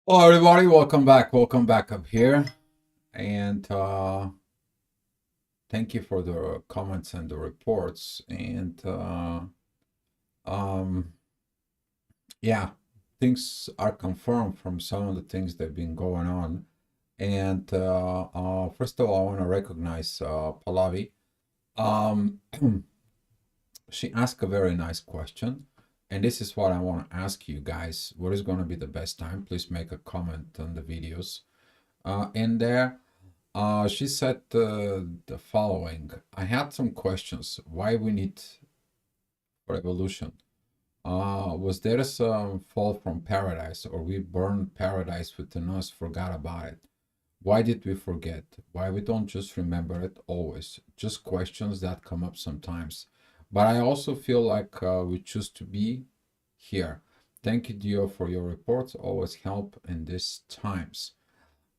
Hello, everybody. Welcome back. Welcome back up here. And thank you for the comments and the reports. And um, yeah, things are confirmed from some of the things that have been going on. And first of all, I want to recognize Pallavi. Um, she asked a very nice question. And this is what I want to ask you guys. What is going to be the best time? Please make a comment on the videos in there. She said the following. I had some questions. Why we need for evolution? Was there some fall from paradise, or we burned paradise within us, forgot about it? Why did we forget? Why we don't just remember it always? Just questions that come up sometimes. But I also feel like we choose to be here. Thank you, Dio, for your reports. Always help in these times.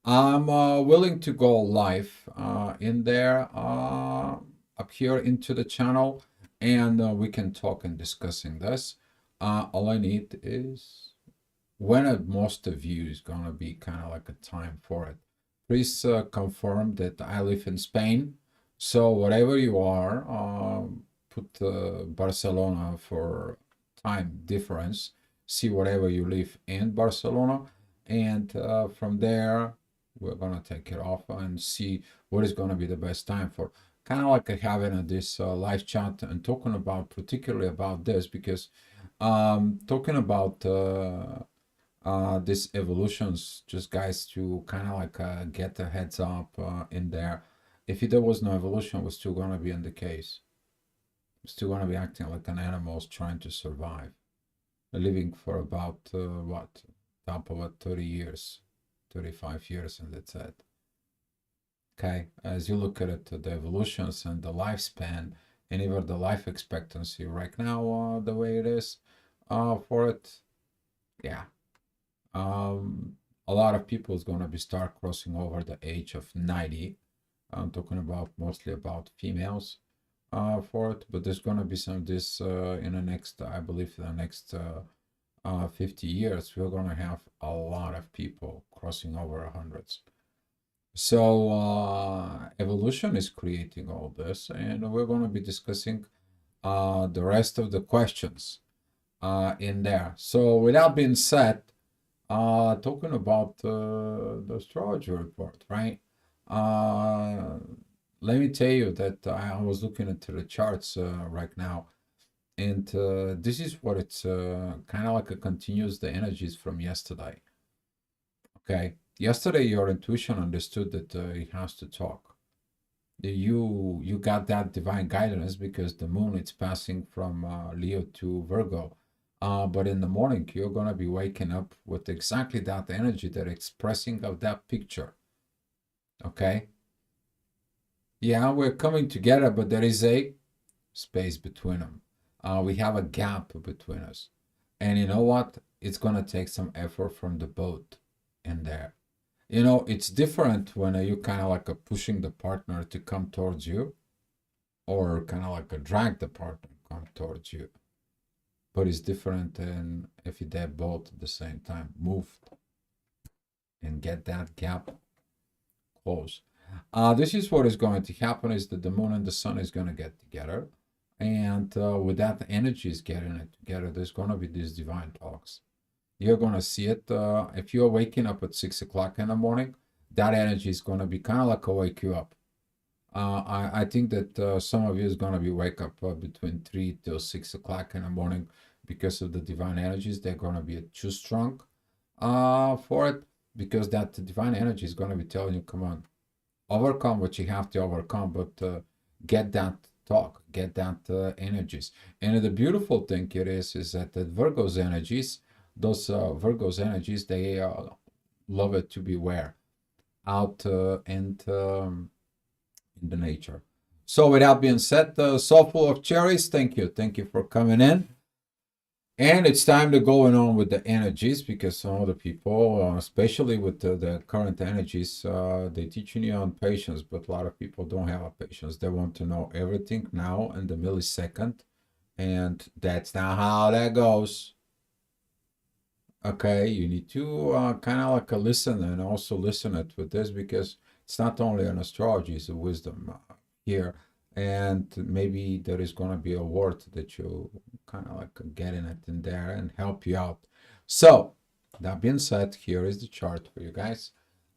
I'm willing to go live in there up here into the channel, and we can talk and discussing this. All I need is when most of you is gonna be kind of like a time for it. Please confirm that I live in Spain. So whatever you are, put Barcelona for time difference. See whatever you live in Barcelona, and from there we're gonna take it off and see what is gonna be the best time for. Kind of like having this live chat and talking about particularly about this because talking about this evolutions, just guys to kind of like get a heads up in there. If there was no evolution, we're still gonna be in the case. We're still gonna be acting like an animals trying to survive, living for about what, top of what, 30 years, 35 years, and that's it. Okay, as you look at it, the evolutions and the lifespan, and even the life expectancy right now, the way it is, for it, yeah, a lot of people is going to be start crossing over the age of 90. I'm talking about mostly about females for it, but there's going to be some this in the next, I believe, the next 50 years, we're going to have a lot of people crossing over hundreds. So evolution is creating all this, and we're going to be discussing the rest of the questions in there. So with that being said, talking about the astrology report, right? Uh, Let me tell you that I was looking into the charts right now, and this is what it's kind of like it continues the energies from yesterday. Okay, yesterday your intuition understood that it has to talk. You got that divine guidance because the moon is passing from Leo to Virgo. But in the morning, you're going to be waking up with exactly that energy, that expressing of that picture. Okay? Yeah, we're coming together, but there is a space between them. We have a gap between us. And you know what? It's going to take some effort from the both in there. You know, it's different when you kind of like pushing the partner to come towards you, or kind of like drag the partner come towards you. But it's different than if they both at the same time moved and get that gap close. This is what is going to happen is that the moon and the sun is going to get together. And with that energy is getting it together, there's going to be these divine talks. You're going to see it. If you're waking up at 6 o'clock in the morning, that energy is going to be kind of like a wake you up. I think that some of you is going to be wake up between 3 till 6 o'clock in the morning because of the divine energies. They're going to be too strong for it because that divine energy is going to be telling you, come on, overcome what you have to overcome, but get that talk, get that energies. And the beautiful thing it is that the Virgo's energies, those Virgo's energies, they love it to beware out and in the nature. So with that being said, so full of cherries, thank you. Thank you for coming in. And it's time to go on with the energies because some of the people, especially with the current energies, they're teaching you on patience, but a lot of people don't have a patience. They want to know everything now in the millisecond, and that's not how that goes. Okay, you need to kind of like listen and also listen it with this, because it's not only an astrology, it's a wisdom here. And maybe there is going to be a word that you kind of like getting it in there and help you out. So, that being said, here is the chart for you guys.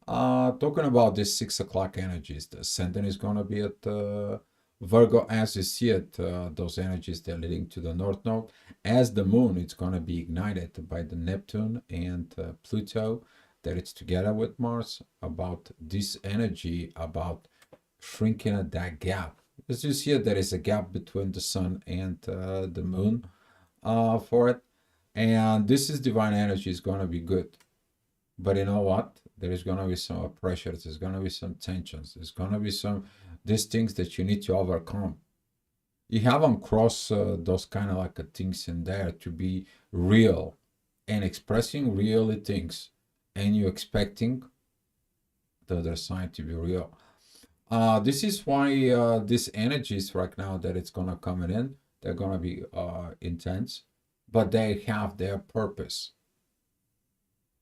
Talking about this 6 o'clock energies, the ascendant is going to be at Virgo as you see it. Those energies, they're leading to the North Node. As the moon, it's going to be ignited by the Neptune and Pluto, that it's together with Mars, about this energy, about shrinking at that gap. As you see it, there is a gap between the sun and the moon for it. And this is divine energy, is going to be good. But you know what? There is going to be some pressures. There's going to be some tensions. There's going to be some these things that you need to overcome. You haven't crossed those kind of like things in there to be real and expressing really things, and you expecting the other side to be real. This is why these energies right now that it's gonna come in, they're gonna be intense, but they have their purpose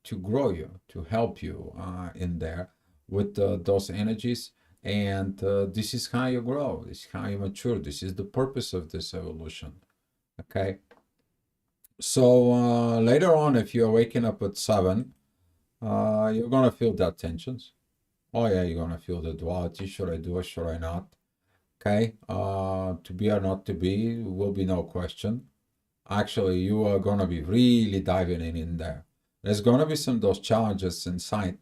to grow you, to help you in there with those energies. And this is how you grow, this is how you mature, this is the purpose of this evolution. Okay. So later on, if you're waking up at 7, you're gonna feel that tensions. Oh yeah, you're gonna feel the duality. Should I do it? Should I not? Okay. To be or not to be will be no question. Actually, you are gonna be really diving in there. There's gonna be some of those challenges inside.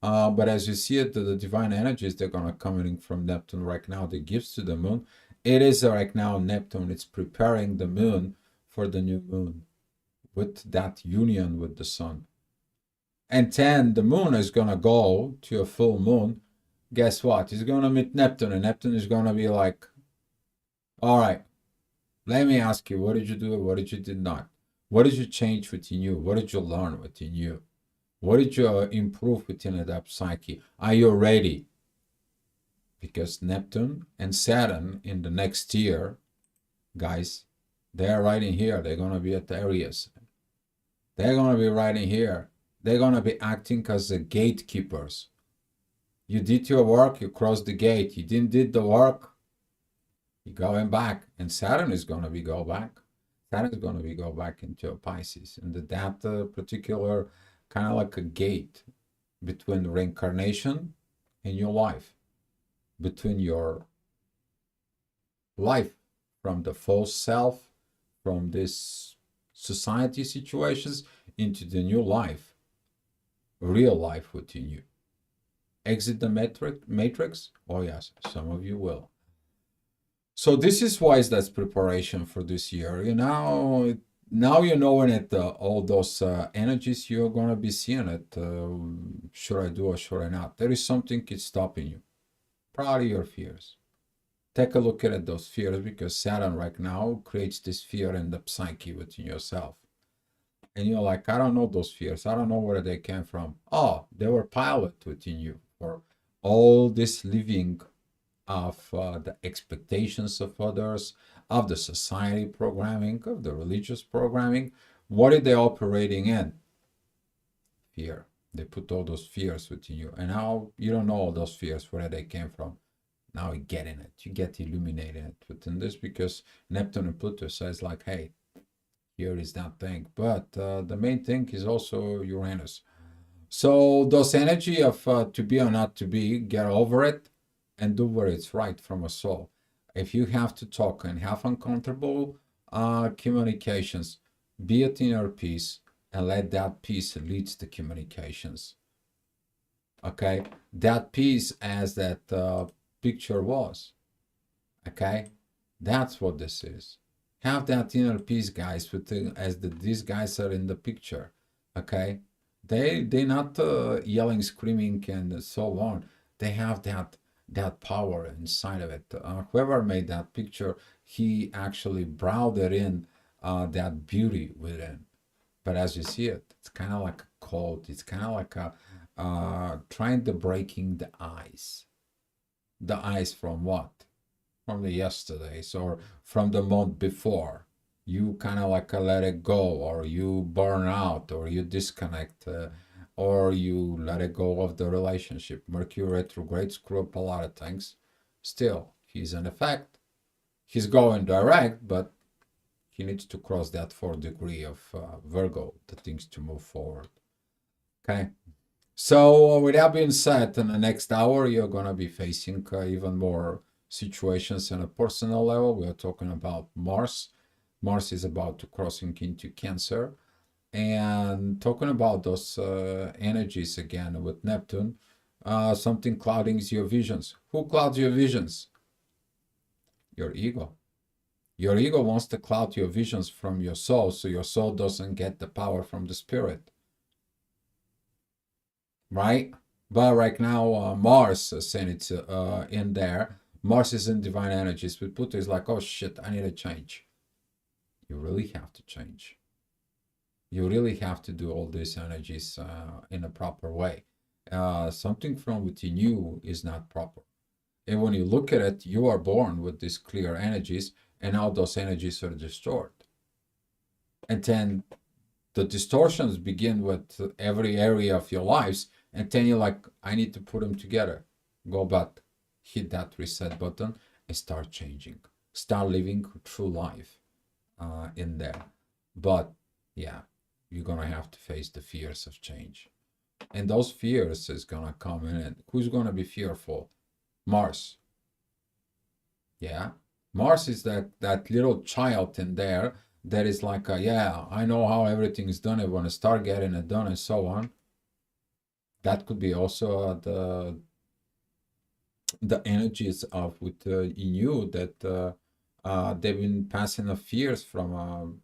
But as you see it, the divine energies, they're gonna come in from Neptune right now. The gifts to the moon. It is right now Neptune. It's preparing the moon for the new moon, with that union with the sun. And then the moon is going to go to a full moon. Guess what? He's going to meet Neptune, and Neptune is going to be like, all right, let me ask you, what did you do? What did you did not? What did you change within you? What did you learn within you? What did you improve within that psyche? Are you ready? Because Neptune and Saturn in the next year, guys, they're right in here. They're going to be at Aries. They're going to be right in here. They're going to be acting as the gatekeepers. You did your work, you crossed the gate. You didn't did the work, you're going back. And Saturn is going to be go back. Saturn is going to be go back into a Pisces. And that particular kind of like a gate between reincarnation and your life. Between your life from the false self, from this society situations, into the new life, real life within you. Exit the matrix? Oh yes, some of you will. So this is why that's preparation for this year. Now you know it, all those energies, you're going to be seeing it. Should I do or should I not? There is something that's stopping you. Probably your fears. Take a look at those fears, because Saturn right now creates this fear in the psyche within yourself. And you're like, I don't know those fears. I don't know where they came from. Oh, they were pilot within you for all this living of the expectations of others, of the society programming, of the religious programming. What are they operating in? Fear. They put all those fears within you. And now you don't know all those fears, where they came from. Now you get in it. You get illuminated within this, because Neptune and Pluto says like, hey, here is that thing. But the main thing is also Uranus. So those energy of to be or not to be, get over it and do what is right from a soul. If you have to talk and have uncomfortable communications, be at inner peace and let that peace lead the communications. Okay, that peace as that picture was. Okay, that's what this is. Have that inner peace, guys, with these guys are in the picture. Okay, they not yelling, screaming, and so on. They have that power inside of it. Whoever made that picture, he actually brought it in, that beauty within. But as you see it, it's kind of like a cold. It's kind of like a trying to breaking the ice. The ice from what? From the yesterdays or from the month before. you kind of like let it go, or you burn out, or you disconnect, or you let it go of the relationship. Mercury retrograde screw up a lot of things. Still, he's in effect. He's going direct, but he needs to cross that 4th degree of Virgo, the things to move forward. Okay. So with that being said, in the next hour, you're going to be facing even more situations on a personal level. We are talking about Mars. Mars is about to crossing into Cancer. And talking about those energies again with Neptune, something clouding your visions. Who clouds your visions? Your ego. Your ego wants to cloud your visions from your soul, so your soul doesn't get the power from the spirit. Right? But right now, Mars, saying it's in there. Mars is in divine energies. With Pluto is like, oh shit, I need a change. You really have to change. You really have to do all these energies in a proper way. Something from within you is not proper. And when you look at it, you are born with these clear energies, and now those energies are distorted. And then the distortions begin with every area of your lives, and then you're like, I need to put them together. Go back, hit that reset button, and start changing. Start living true life in there. But yeah, you're gonna have to face the fears of change. And those fears is gonna come in. Who's gonna be fearful? Mars. Yeah. Mars is that little child in there that is like, yeah, I know how everything is done. I want to start getting it done and so on. That could be also the energies of with in you that they've been passing the fears from.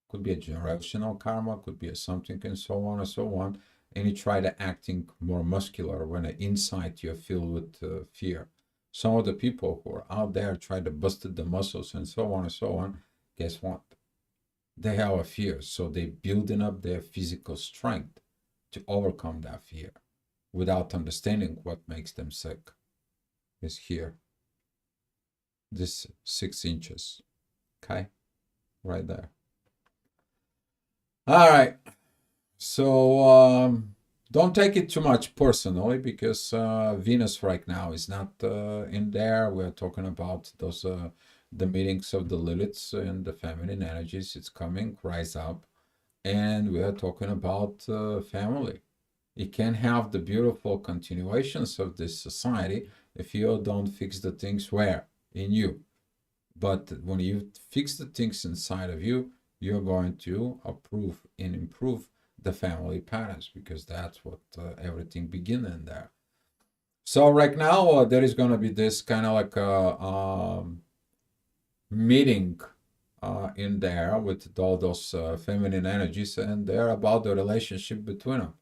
Could be a generational karma, could be a something, and so on and so on. And you try to acting more muscular when inside you're filled with fear. Some of the people who are out there try to bust the muscles and so on and so on. Guess what? They have a fear, so they're building up their physical strength to overcome that fear without understanding what makes them sick. Is here. This 6 inches. Okay? Right there. All right. So don't take it too much personally, because Venus right now is not in there. We're talking about those the meetings of the Liliths and the feminine energies. It's coming, rise up, and we are talking about family. You can have the beautiful continuations of this society if you don't fix the things where in you. But when you fix the things inside of you, you're going to approve and improve the family patterns, because that's what everything begins in there. So right now there is going to be this kind of like a meeting in there with all those feminine energies, and they're about the relationship between them.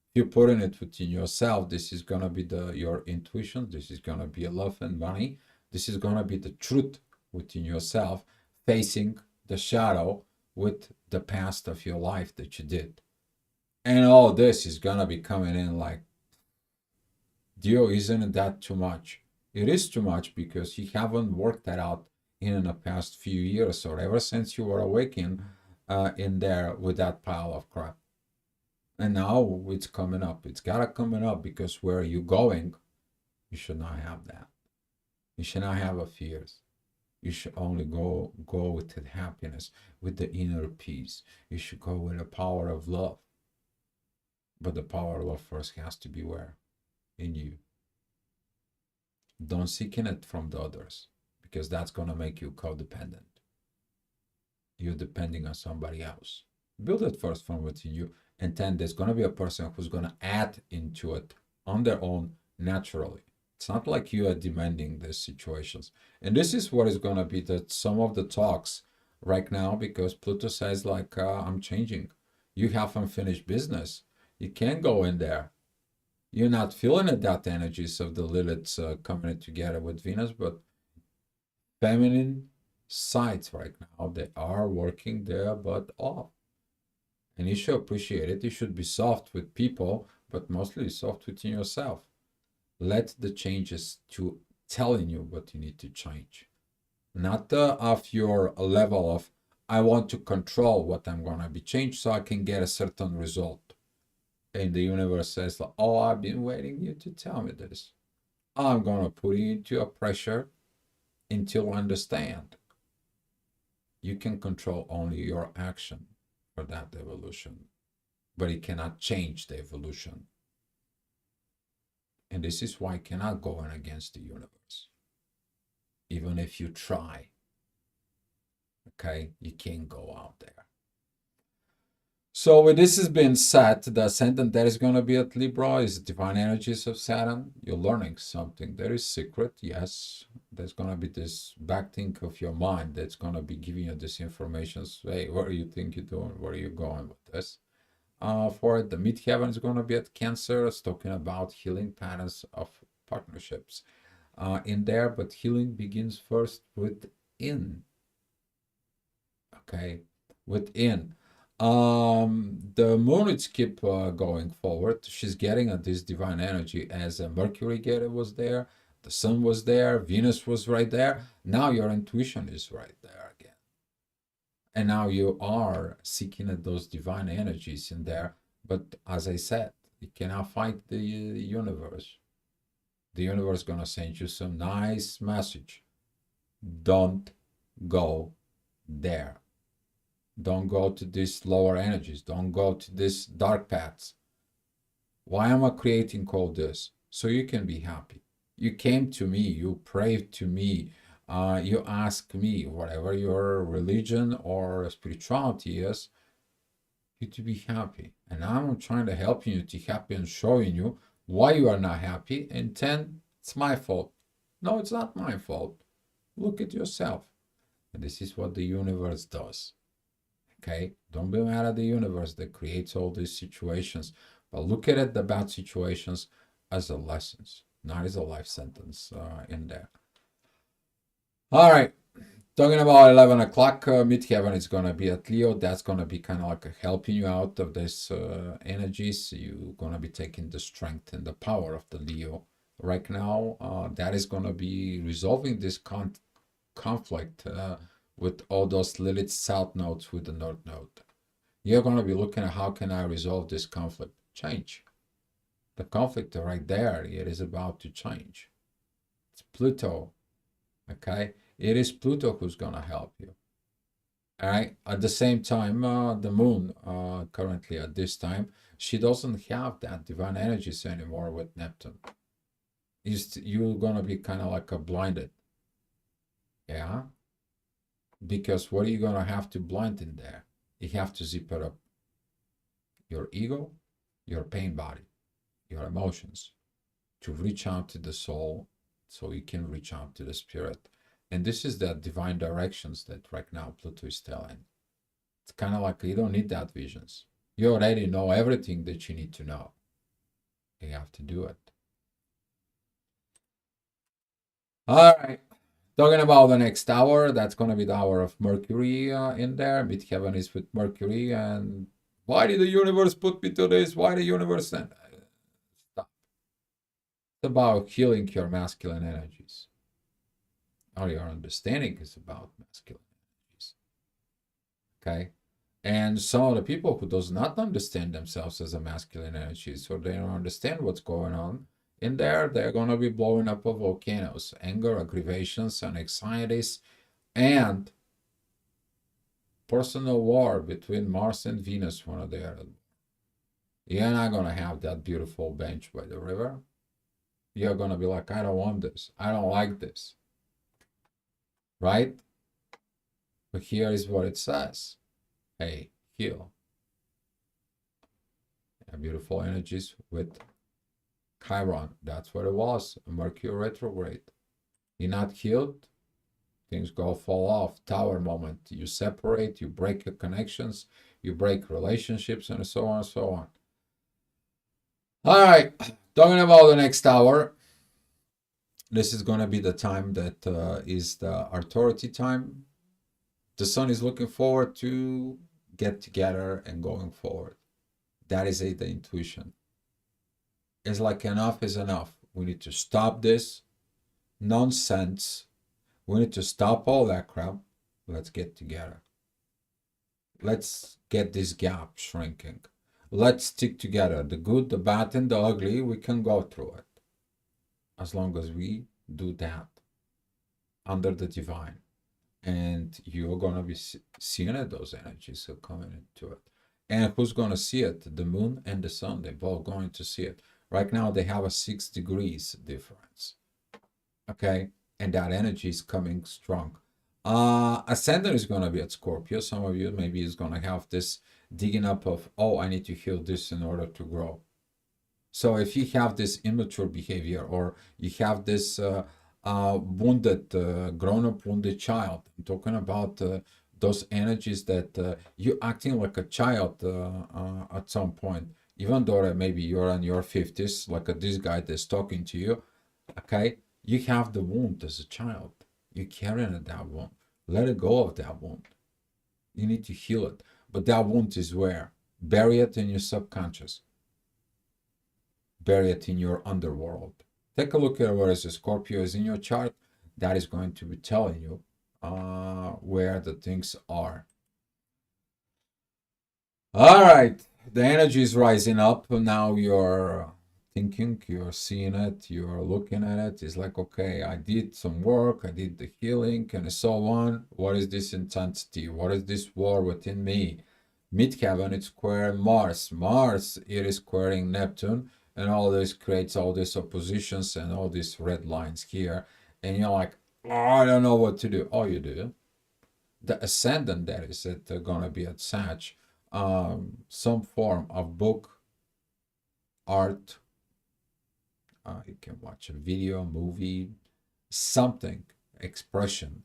If you're putting it within yourself, this is going to be your intuition. This is going to be love and money. This is going to be the truth within yourself, facing the shadow with the past of your life that you did. And all this is gonna be coming in like, Dio, isn't that too much? It is too much, because you haven't worked that out in the past few years, or ever since you were awakened in there with that pile of crap. And now it's coming up. It's gotta coming up, because where you're going, you should not have that. You should not have a fears. You should only go with the happiness, with the inner peace. You should go with the power of love. But the power of love first has to be where? In you. Don't seek in it from the others, because that's going to make you codependent. You're depending on somebody else. Build it first from within you, and then there's going to be a person who's going to add into it on their own naturally. It's not like you are demanding these situations. And this is what is going to be some of the talks right now, because Pluto says like, I'm changing. You have unfinished business. You can't go in there. You're not feeling it, that energies of the Liliths coming together with Venus, but feminine sides right now, they are working their butt off. And you should appreciate it. You should be soft with people, but mostly soft within yourself. Let the changes to telling you what you need to change. not of your level of, I want to control what I'm going to be changed so I can get a certain result. And the universe says, oh, I've been waiting you to tell me this. I'm going to put you into a pressure until you understand. You can control only your action for that evolution, but it cannot change the evolution. And this is why you cannot go in against the universe. Even if you try, okay, you can't go out there. So with this has been said, the ascendant that is going to be at Libra is divine energies of Saturn. You're learning something. There is secret, yes. There's going to be this backthink of your mind that's going to be giving you this information. So, hey, what do you think you're doing? Where are you going with this? For the midheaven is going to be at Cancer. It's talking about healing patterns of partnerships in there, but healing begins first within. Okay, within. The moon is keep going forward. She's getting at this divine energy as Mercury was there, the sun was there, Venus was right there. Now your intuition is right there again. And now you are seeking at those divine energies in there. But as I said, you cannot fight the universe. The universe is going to send you some nice message. Don't go there. Don't go to these lower energies. Don't go to these dark paths. Why am I creating all this? So you can be happy. You came to me. You prayed to me. You ask me, whatever your religion or spirituality is, you to be happy. And I'm trying to help you to be happy and showing you why you are not happy. And then it's my fault. No, it's not my fault. Look at yourself. And this is what the universe does. Okay, don't be mad at the universe that creates all these situations, but look at it, the bad situations, as a lessons, not as a life sentence in there. All right, talking about 11 o'clock, midheaven is going to be at Leo. That's going to be kind of like helping you out of this energies. You're going to be taking the strength and the power of the Leo right now. That is going to be resolving this conflict with all those Lilith south nodes with the north node. You're going to be looking at how can I resolve this conflict? Change. The conflict right there, it is about to change. It's Pluto, okay? It is Pluto who's going to help you. All right. At the same time, the moon, currently at this time, she doesn't have that divine energies anymore with Neptune. You're going to be kind of like a blinded. Yeah. Because what are you going to have to blind in there? You have to zip it up. Your ego, your pain body, your emotions, to reach out to the soul so you can reach out to the spirit. And this is the divine directions that right now Pluto is telling. It's kind of like you don't need that visions. You already know everything that you need to know. You have to do it. All right. Talking about the next hour, that's going to be the hour of Mercury in there. Midheaven is with Mercury. And why did the universe put me to this? Why the universe? Stop. It's about healing your masculine energies. All your understanding is about masculine energies. Okay? And some of the people who does not understand themselves as a masculine energy, so they don't understand what's going on in there, they're going to be blowing up of volcanoes, anger, aggravations, and anxieties, and personal war between Mars and Venus, one or the other. You're not going to have that beautiful bench by the river. You're going to be like, I don't want this. I don't like this. Right? But here is what it says. Hey, heal. Beautiful energies with Chiron. That's what it was. Mercury retrograde. You're not healed. Things go fall off. Tower moment. You separate. You break your connections. You break relationships, and so on and so on. All right. Talking about the next hour. This is going to be the time that is the authority time. The sun is looking forward to get together and going forward. That is the intuition. It's like enough is enough. We need to stop this nonsense. We need to stop all that crap. Let's get together. Let's get this gap shrinking. Let's stick together. The good, the bad, and the ugly, we can go through it. As long as we do that under the divine. And you're going to be seeing it, those energies are coming into it. And who's going to see it? The moon and the sun. They're both going to see it. Right now, they have a 6 degrees difference. Okay? And that energy is coming strong. Ascendant is going to be at Scorpio. Some of you maybe is going to have this digging up of, oh, I need to heal this in order to grow. So if you have this immature behavior, or you have this wounded, grown-up wounded child, I'm talking about those energies that you're acting like a child at some point, even though maybe you're in your 50s, like this guy that's talking to you, okay? You have the wound as a child. You're carrying that wound. Let it go of that wound. You need to heal it. But that wound is where? Bury it in your subconscious. Bury it in your underworld. Take a look at where the Scorpio is in your chart. That is going to be telling you where the things are. All right. The energy is rising up. Now you're thinking, you're seeing it, you're looking at it. It's like, okay, I did some work, I did the healing, and so on. What is this intensity? What is this war within me? Midheaven, it's squaring Mars. Mars, it is squaring Neptune, and all this creates all these oppositions and all these red lines here. And you're like, oh, I don't know what to do. Oh, you do. The ascendant, that is it, going to be at Sag. Some form of book, art, you can watch a video, movie, something, expression.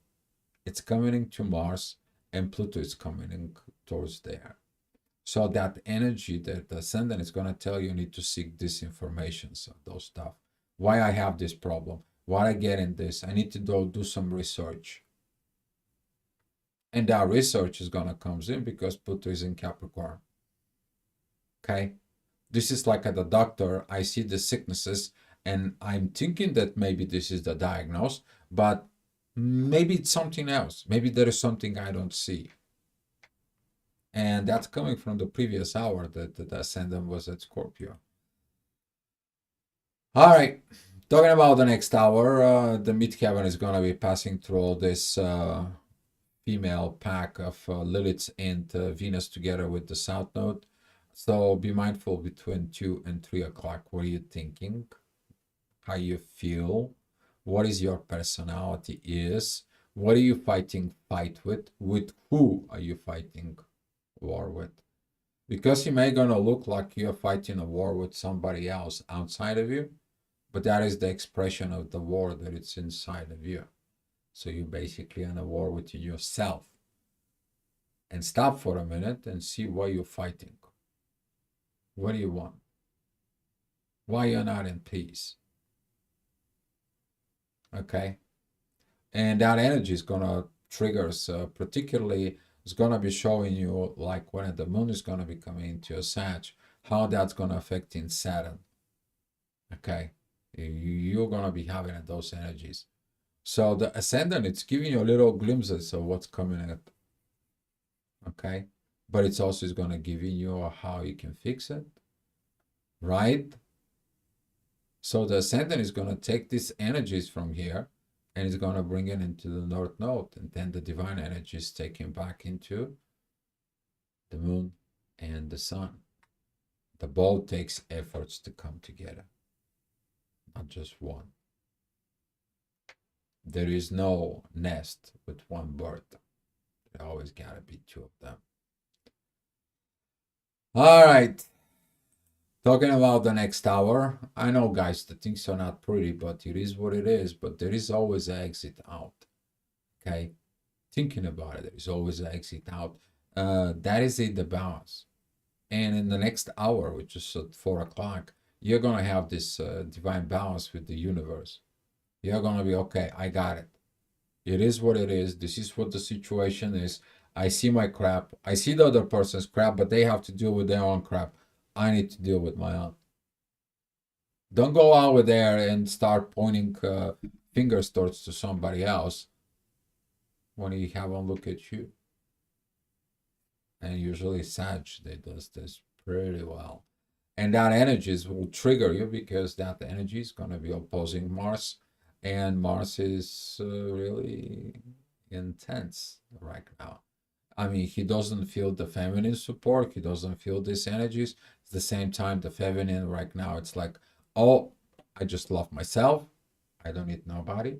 It's coming into Mars, and Pluto is coming in towards there. So that energy, that the ascendant is going to tell you need to seek this information, so those stuff. Why I have this problem, why I get in this, I need to do some research. And that research is going to come in because Pluto is in Capricorn. Okay? This is like at the doctor, I see the sicknesses, and I'm thinking that maybe this is the diagnosis, but maybe it's something else. Maybe there is something I don't see. And that's coming from the previous hour that the ascendant was at Scorpio. All right, talking about the next hour, the midheaven is going to be passing through all this female pack of Lilith and Venus together with the South Node. So be mindful between 2 and 3 o'clock. What are you thinking? How you feel? What is your personality is? What are you fighting fight with? With who are you fighting war with? Because you may gonna look like you're fighting a war with somebody else outside of you, but that is the expression of the war that it's inside of you. So you're basically in a war within yourself. And stop for a minute and see why you're fighting. What do you want? Why you're not in peace? Okay? And that energy is gonna trigger, particularly it's gonna be showing you like when the moon is gonna be coming into a Sag, how that's gonna affect in Saturn. Okay? You're gonna be having those energies. So the ascendant, it's giving you little glimpses of what's coming at. Okay? But it's also going to give you how you can fix it. Right? So the ascendant is going to take these energies from here and it's going to bring it into the North Node. And then the divine energy is taken back into the moon and the sun. The both takes efforts to come together. Not just one. There is no nest with one bird. There always gotta be 2 of them. All right. Talking about the next hour. I know, guys, the things are not pretty, but it is what it is. But there is always an exit out. Okay? Thinking about it, there is always an exit out. That is in the balance. And in the next hour, which is at 4 o'clock, you're going to have this divine balance with the universe. You're going to be, okay, I got it. It is what it is. This is what the situation is. I see my crap. I see the other person's crap, but they have to deal with their own crap. I need to deal with my own. Don't go out with there and start pointing fingers towards to somebody else. when you have one look at you. And usually Sag, they does this pretty well. And that energies will trigger you because that energy is going to be opposing Mars. And Mars is really intense right now. I mean, he doesn't feel the feminine support. He doesn't feel these energies. At the same time, the feminine right now, it's like, oh, I just love myself. I don't need nobody.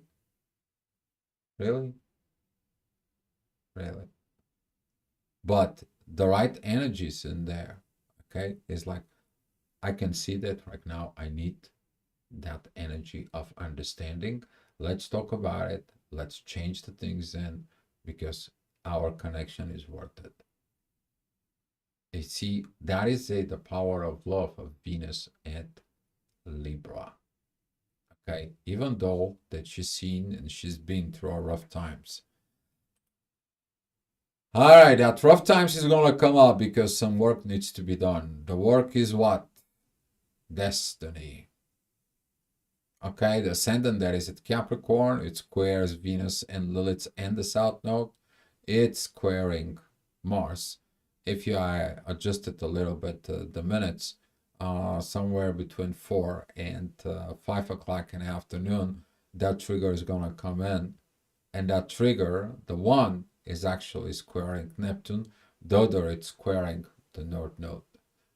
Really? Really? But the right energies in there, okay, is like, I can see that right now. I need that energy of understanding. Let's talk about it. Let's change the things in because our connection is worth it. You see, that is the power of love of Venus and Libra. Okay, even though that she's seen and she's been through rough times. All right, that rough times is gonna come up because some work needs to be done. The work is what? Destiny. Okay, the ascendant that is at Capricorn, it squares Venus and Lilith and the South Node. It's squaring Mars. If you adjusted a little bit the minutes, somewhere between 4 and 5 o'clock in the afternoon, that trigger is going to come in. And that trigger, the one, is actually squaring Neptune. The other, it's squaring the North Node.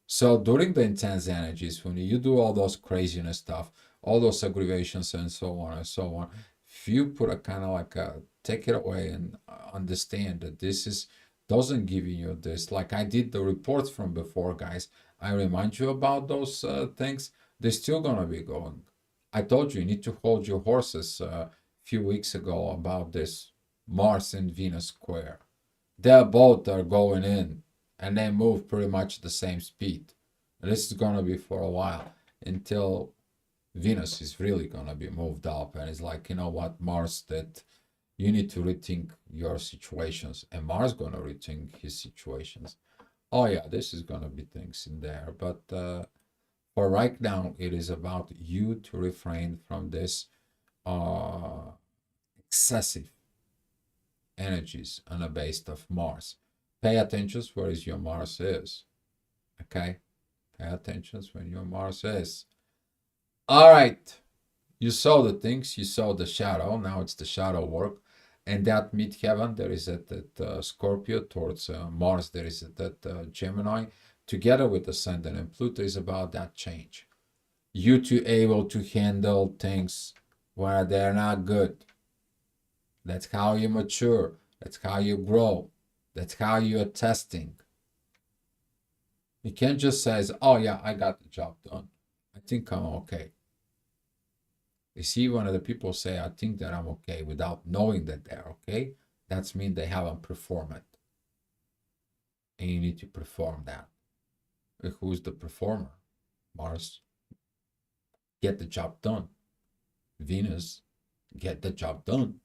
So during the intense energies, when you do all those craziness stuff, all those aggravations and so on and so on, if you put a kind of like a take it away and understand that this is doesn't give you this, like I did the reports from before, guys. I remind you about those things. They're still gonna be going. I told you need to hold your horses a few weeks ago about this Mars and Venus square. They both are going in and they move pretty much the same speed. And this is gonna be for a while until Venus is really gonna be moved up and it's like, you know what, Mars, that you need to rethink your situations, and Mars gonna rethink his situations. Oh yeah, this is gonna be things in there, but for right now, it is about you to refrain from this excessive energies on the base of Mars. Pay attention where is your Mars is. Okay, pay attention when your Mars is. All right, you saw the things, you saw the shadow. Now it's the shadow work. And that midheaven, there is at that Scorpio towards Mars, there is at that Gemini, together with Ascendant and Pluto, is about that change. You to able to handle things where they're not good. That's how you mature. That's how you grow. That's how you are testing. You can't just say, oh yeah, I got the job done. I think I'm okay. You see, when other people say, I think that I'm okay, without knowing that they're okay, that's mean they haven't performed it. And you need to perform that. Who's the performer? Mars. Get the job done. Venus. Get the job done.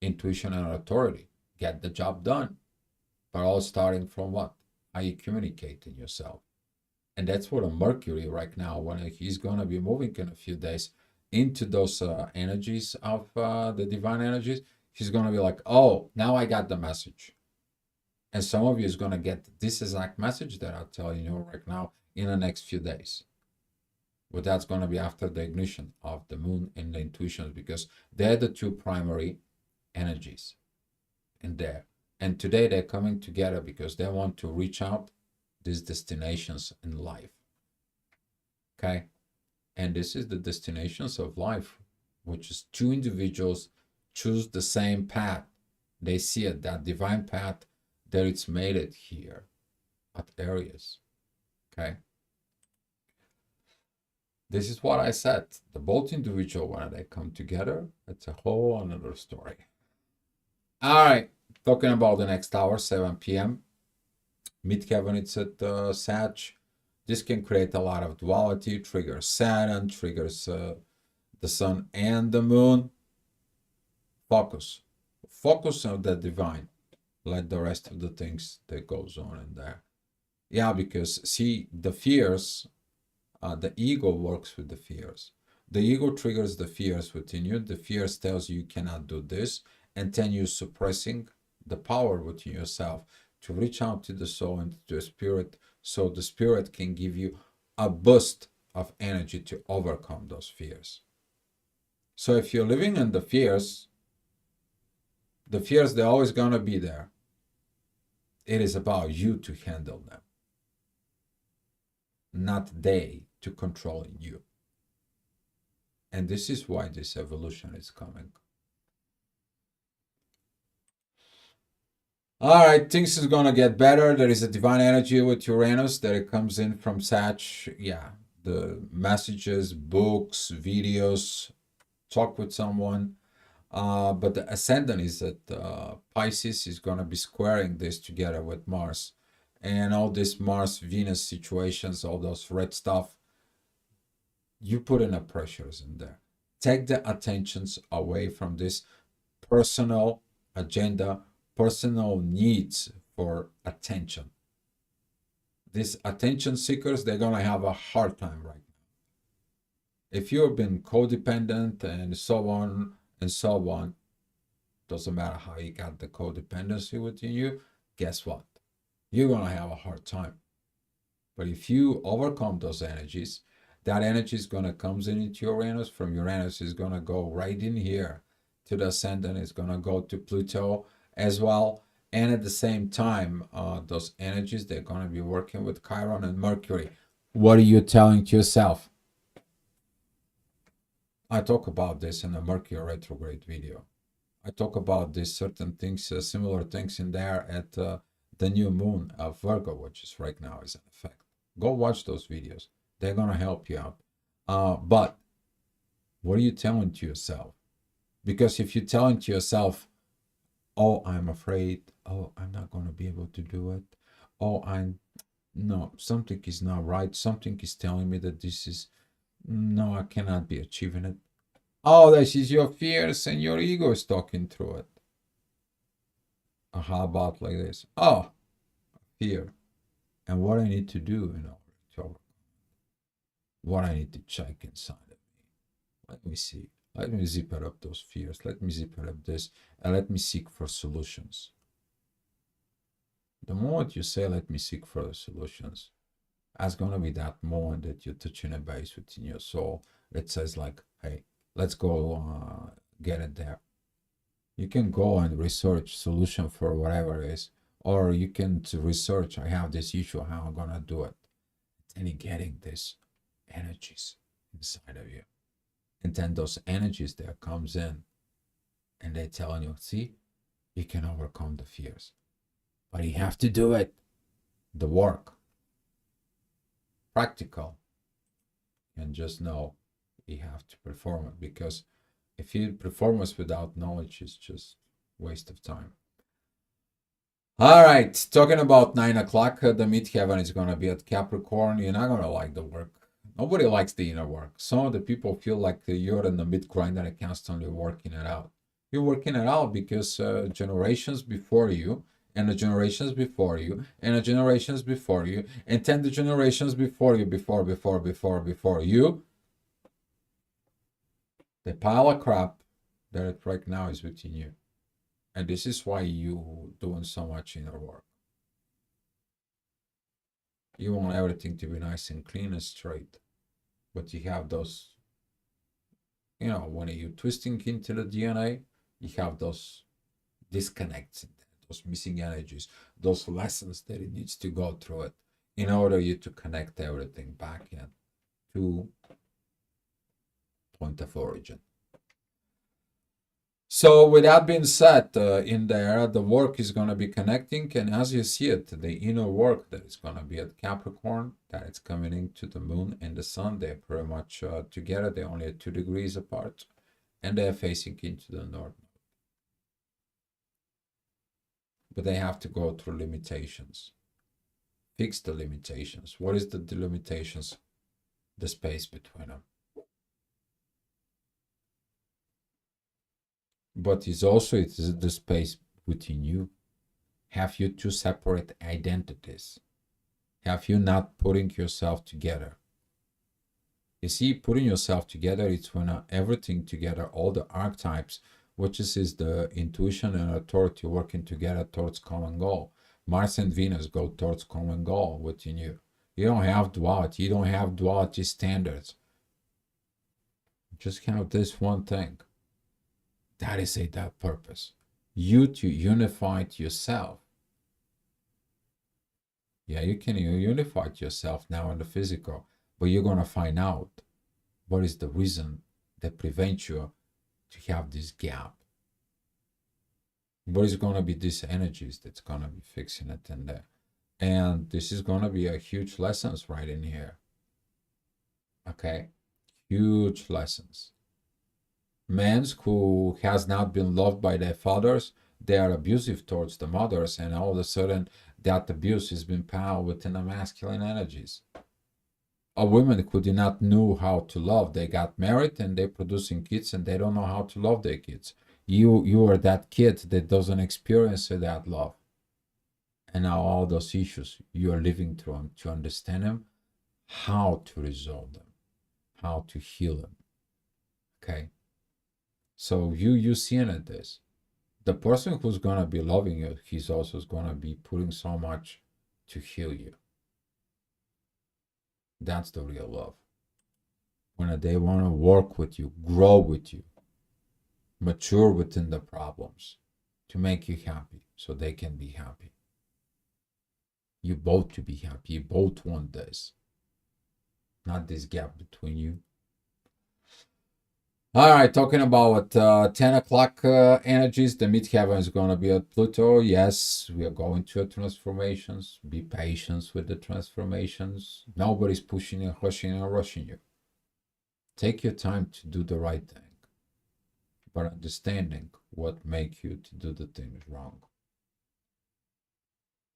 Intuition and authority. Get the job done. But all starting from what? How you communicate in yourself. And that's what a Mercury right now, when he's going to be moving in a few days into those energies of the divine energies, he's going to be like, oh, now I got the message. And some of you is going to get this exact message that I'll tell you right now in the next few days. But that's going to be after the ignition of the moon and the intuitions, because they're the two primary energies in there. And today they're coming together because they want to reach out these destinations in life. Okay? And this is the destinations of life, which is two individuals choose the same path. They see it, that divine path, that it's made it here at Aries. Okay? This is what I said. The both individual, when they come together, it's a whole another story. All right. Talking about the next hour, 7 p.m. Midheaven, it's at Sag. This can create a lot of duality, triggers Saturn, triggers the sun and the moon. Focus. Focus on the divine. Let the rest of the things that goes on in there. Yeah, because see, the fears, the ego works with the fears. The ego triggers the fears within you. The fears tells you cannot do this, and then you're suppressing the power within yourself to reach out to the soul and to the spirit, so the spirit can give you a boost of energy to overcome those fears. So if you're living in the fears, they're always going to be there. It is about you to handle them, not they to controlling you. And this is why this evolution is coming. All right, things is gonna get better. There is a divine energy with Uranus that it comes in from Sag. Yeah, the messages, books, videos, talk with someone. But the ascendant is that Pisces is gonna be squaring this together with Mars, and all this Mars-Venus situations, all those red stuff. You put in the pressures in there. Take the attentions away from this personal agenda, personal needs for attention. These attention seekers, they're going to have a hard time right now. If you've been codependent and so on, doesn't matter how you got the codependency within you, guess what? You're going to have a hard time. But if you overcome those energies, that energy is going to come into Uranus. From Uranus is going to go right in here to the ascendant. It's going to go to Pluto as well. And at the same time, those energies, they're going to be working with Chiron and Mercury. What are you telling to yourself? I talk about this in the Mercury retrograde video. I talk about these certain things, similar things in there at the new moon of Virgo, which is right now is in effect. Go watch those videos. They're going to help you out. But what are you telling to yourself? Because if you're telling to yourself, oh, I'm afraid, oh, I'm not going to be able to do it, oh, no, something is not right, something is telling me that this is, no, I cannot be achieving it. Oh, this is your fears and your ego is talking through it. How about like this? Oh, fear. And what I need to do in order to overcome, what I need to check inside of me. Let me see. Let me zip it up those fears. Let me zip it up this, and let me seek for solutions. The moment you say, let me seek for the solutions, that's going to be that moment that you're touching a base within your soul that says like, hey, let's go get it there. You can go and research solution for whatever it is, or you can research, I have this issue, how I'm going to do it. And you're getting these energies inside of you. And then those energies there comes in and they're telling you, see, you can overcome the fears. But you have to do it. The work. Practical. And just know you have to perform it. Because if you perform it without knowledge, it's just waste of time. All right, talking about 9 o'clock, the midheaven is going to be at Capricorn. You're not going to like the work. Nobody likes the inner work. Some of the people feel like you're in the mid-grind and constantly working it out. You're working it out because generations before you, and the generations before you, and the generations before you, and 10 the generations before you, before you, the pile of crap that right now is within you. And this is why you doing so much inner work. You want everything to be nice and clean and straight. But you have those, when you're twisting into the DNA, you have those disconnects, those missing energies, those lessons that it needs to go through it in order you to connect everything back in to point of origin. So with that being said, in there, the work is going to be connecting. And as you see it, the inner work that is going to be at Capricorn, that it's coming into the moon and the sun, they're pretty much together. They're only at 2 degrees apart. And they're facing into the north. But they have to go through limitations. Fix the limitations. What is the limitations? The space between them. But it's also the space within you. Have you two separate identities? Have you not putting yourself together? You see, putting yourself together, it's when everything together, all the archetypes, which is the intuition and authority working together towards common goal. Mars and Venus go towards common goal within you. You don't have duality. You don't have duality standards. Just have this one thing. That is that purpose. You to unify yourself. Yeah, you can unify yourself now in the physical, but you're going to find out what is the reason that prevents you to have this gap. What is going to be these energies that's going to be fixing it in there? And this is going to be a huge lessons right in here. Okay, huge lessons. Men who has not been loved by their fathers, they are abusive towards the mothers, and all of a sudden that abuse has been powered within the masculine energies. A women who did not know how to love, they got married and they're producing kids and they don't know how to love their kids. You are that kid that doesn't experience that love. And now all those issues you are living through them, to understand them, how to resolve them, how to heal them. Okay. So you seeing it this. The person who's gonna be loving you, he's also gonna be putting so much to heal you. That's the real love. When they want to work with you, grow with you, mature within the problems to make you happy so they can be happy. You both to be happy. You both want this. Not this gap between you. All right, talking about 10 o'clock energies, the midheaven is going to be at Pluto. Yes, we are going through transformations. Be patient with the transformations. Nobody's pushing and pushing and rushing you. Take your time to do the right thing, but understanding what makes you to do the things wrong.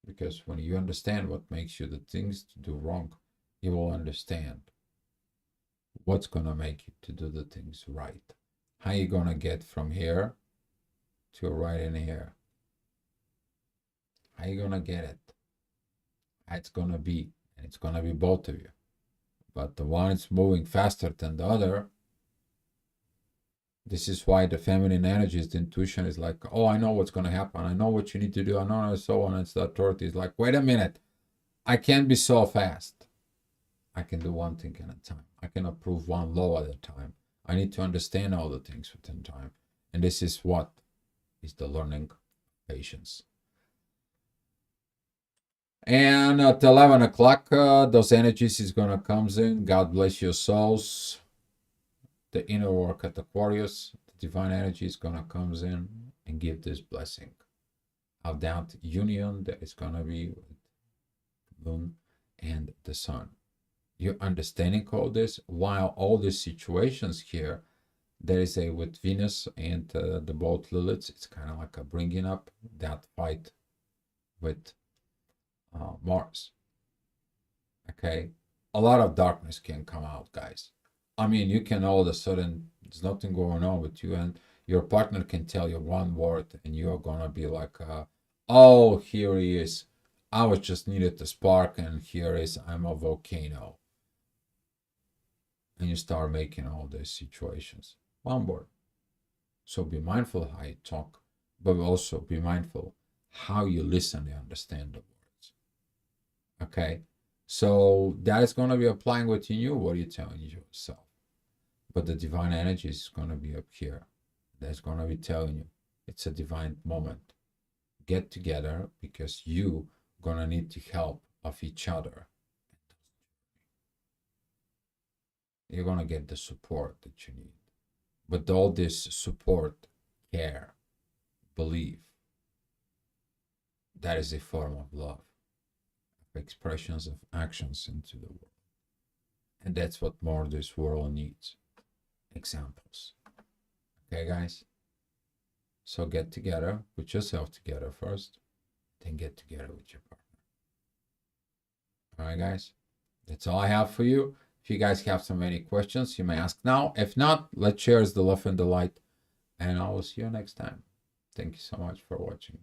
Because when you understand what makes you the things to do wrong, you will understand what's going to make you to do the things right. How you going to get from here to right in here? How you going to get it? How it's going to be. And it's going to be both of you. But the one is moving faster than the other. This is why the feminine energies, the intuition is like, oh, I know what's going to happen. I know what you need to do. I know, and so on. It's the authority is like, wait a minute. I can't be so fast. I can do one thing at a time. I can approve one law at a time. I need to understand all the things within time. And this is what is the learning patience. And at 11 o'clock, those energies is going to come in. God bless your souls. The inner work at Aquarius, the divine energy is going to come in and give this blessing of that union that is going to be with Moon and the Sun. You're understanding all this, while all these situations here, there is a with Venus and the both Liliths, it's kind of like a bringing up that fight with Mars. Okay, a lot of darkness can come out, guys. I mean, you can all of a sudden, there's nothing going on with you, and your partner can tell you one word, and you're gonna be like, oh, here he is. I was just needed to spark, and here is, I'm a volcano. And you start making all these situations. One word. So be mindful how you talk, but also be mindful how you listen and understand the words. Okay? So that is going to be applying within you. What are you telling yourself? But the divine energy is going to be up here. That's going to be telling you it's a divine moment. Get together because you going to need the help of each other. You're going to get the support that you need. But all this support, care, belief, that is a form of love, of expressions of actions into the world. And that's what more this world needs. Examples. Okay, guys? So get together, put yourself together first, then get together with your partner. All right, guys? That's all I have for you. If you guys have so many questions, you may ask now. If not, let's share the love and the light. And I will see you next time. Thank you so much for watching.